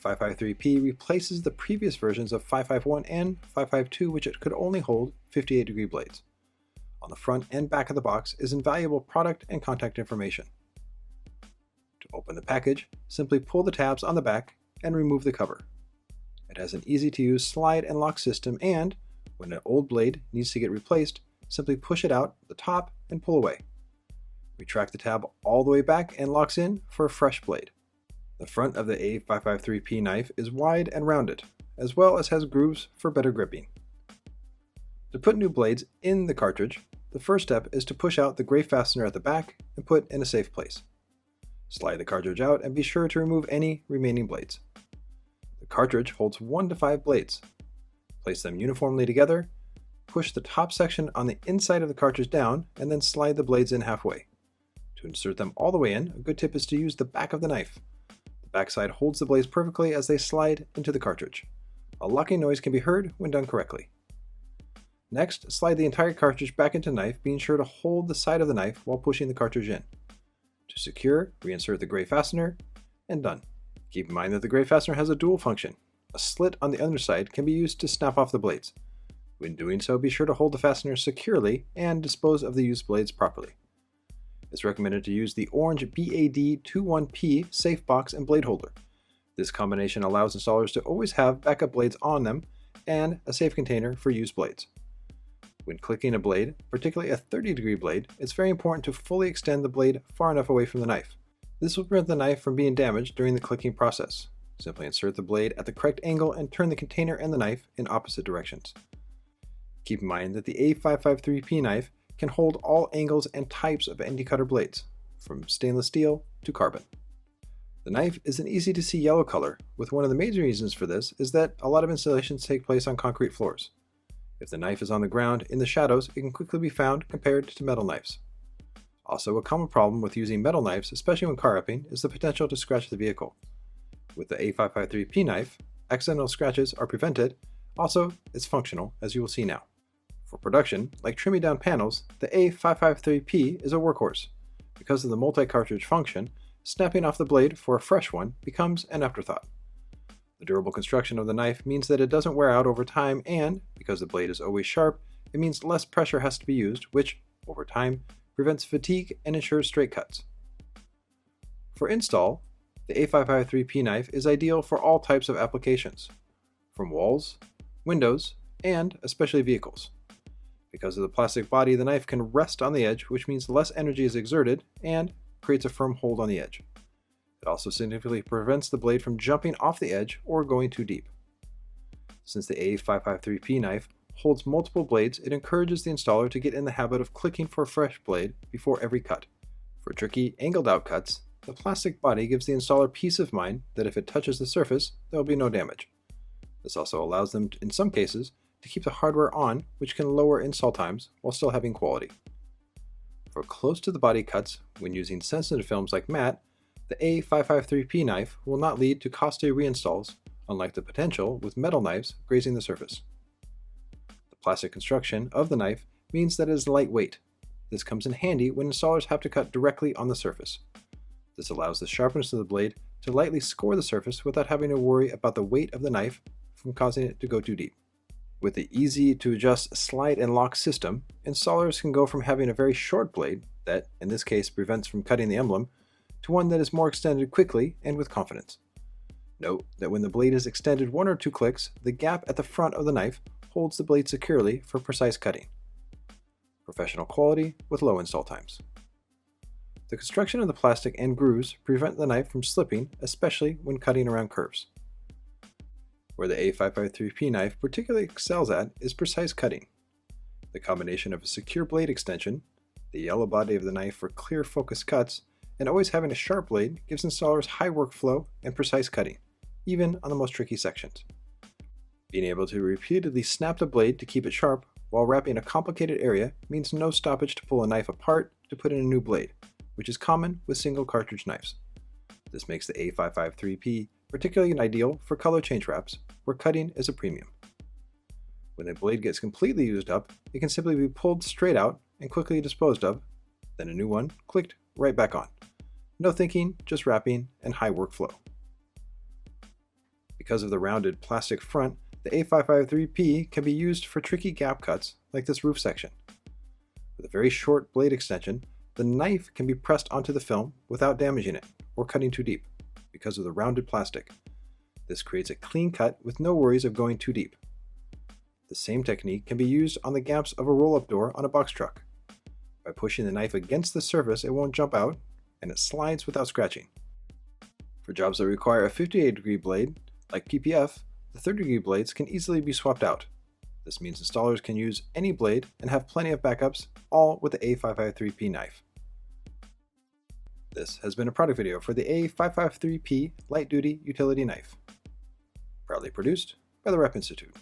A553-P replaces the previous versions of 551 and 552, which it could only hold 58-degree blades. On the front and back of the box is invaluable product and contact information. To open the package, simply pull the tabs on the back and remove the cover. It has an easy-to-use slide and lock system, and when an old blade needs to get replaced, simply push it out the top and pull away. Retract the tab all the way back and locks in for a fresh blade. The front of the A553-P knife is wide and rounded, as well as has grooves for better gripping. To put new blades in the cartridge, the first step is to push out the gray fastener at the back and put in a safe place. Slide the cartridge out and be sure to remove any remaining blades. The cartridge holds 1 to 5 blades. Place them uniformly together, push the top section on the inside of the cartridge down, and then slide the blades in halfway. To insert them all the way in, a good tip is to use the back of the knife. The backside holds the blades perfectly as they slide into the cartridge. A locking noise can be heard when done correctly. Next, slide the entire cartridge back into the knife, being sure to hold the side of the knife while pushing the cartridge in. To secure, reinsert the gray fastener, and done. Keep in mind that the gray fastener has a dual function. A slit on the underside can be used to snap off the blades. When doing so, be sure to hold the fastener securely and dispose of the used blades properly. It's recommended to use the orange BAD21P safe box and blade holder. This combination allows installers to always have backup blades on them and a safe container for used blades. When clicking a blade, particularly a 30-degree blade, it's very important to fully extend the blade far enough away from the knife. This will prevent the knife from being damaged during the clicking process. Simply insert the blade at the correct angle and turn the container and the knife in opposite directions. Keep in mind that the A553-P knife can hold all angles and types of NT cutter blades, from stainless steel to carbon. The knife is an easy to see yellow color, with one of the major reasons for this is that a lot of installations take place on concrete floors. If the knife is on the ground in the shadows, it can quickly be found compared to metal knives. Also, a common problem with using metal knives, especially when car wrapping, is the potential to scratch the vehicle. With the A553-P knife, accidental scratches are prevented. Also, it's functional, as you will see now. For production, like trimming down panels, the A553-P is a workhorse. Because of the multi-cartridge function, snapping off the blade for a fresh one becomes an afterthought. The durable construction of the knife means that it doesn't wear out over time, and because the blade is always sharp, it means less pressure has to be used, which, over time, prevents fatigue and ensures straight cuts. For install, the A553-P knife is ideal for all types of applications, from walls, windows, and especially vehicles. Because of the plastic body, the knife can rest on the edge, which means less energy is exerted and creates a firm hold on the edge. It also significantly prevents the blade from jumping off the edge or going too deep. Since the A553-P knife holds multiple blades, it encourages the installer to get in the habit of clicking for a fresh blade before every cut. For tricky, angled-out cuts, the plastic body gives the installer peace of mind that if it touches the surface, there will be no damage. This also allows them, in some cases, to keep the hardware on, which can lower install times while still having quality. For close-to-the-body cuts, when using sensitive films like matte, the A553-P knife will not lead to costly reinstalls, unlike the potential with metal knives grazing the surface. The plastic construction of the knife means that it is lightweight. This comes in handy when installers have to cut directly on the surface. This allows the sharpness of the blade to lightly score the surface without having to worry about the weight of the knife from causing it to go too deep. With the easy-to-adjust slide and lock system, installers can go from having a very short blade that, in this case, prevents from cutting the emblem, to one that is more extended quickly and with confidence. Note that when the blade is extended 1 or 2 clicks, the gap at the front of the knife holds the blade securely for precise cutting. Professional quality with low install times. The construction of the plastic and grooves prevent the knife from slipping, especially when cutting around curves. Where the A553-P knife particularly excels at is precise cutting. The combination of a secure blade extension, the yellow body of the knife for clear focused cuts, and always having a sharp blade gives installers high workflow and precise cutting, even on the most tricky sections. Being able to repeatedly snap the blade to keep it sharp while wrapping a complicated area means no stoppage to pull a knife apart to put in a new blade, which is common with single cartridge knives. This makes the A553-P particularly ideal for color change wraps, where cutting is a premium. When the blade gets completely used up, it can simply be pulled straight out and quickly disposed of, then a new one clicked right back on. No thinking, just wrapping, and high workflow. Because of the rounded plastic front, the A553-P can be used for tricky gap cuts like this roof section. With a very short blade extension, the knife can be pressed onto the film without damaging it or cutting too deep because of the rounded plastic. This creates a clean cut with no worries of going too deep. The same technique can be used on the gaps of a roll-up door on a box truck. By pushing the knife against the surface, it won't jump out, and it slides without scratching. For jobs that require a 58-degree blade, like PPF, the 30-degree blades can easily be swapped out. This means installers can use any blade and have plenty of backups, all with the A553-P knife. This has been a product video for the A553-P light-duty utility knife. Proudly produced by the Rep Institute.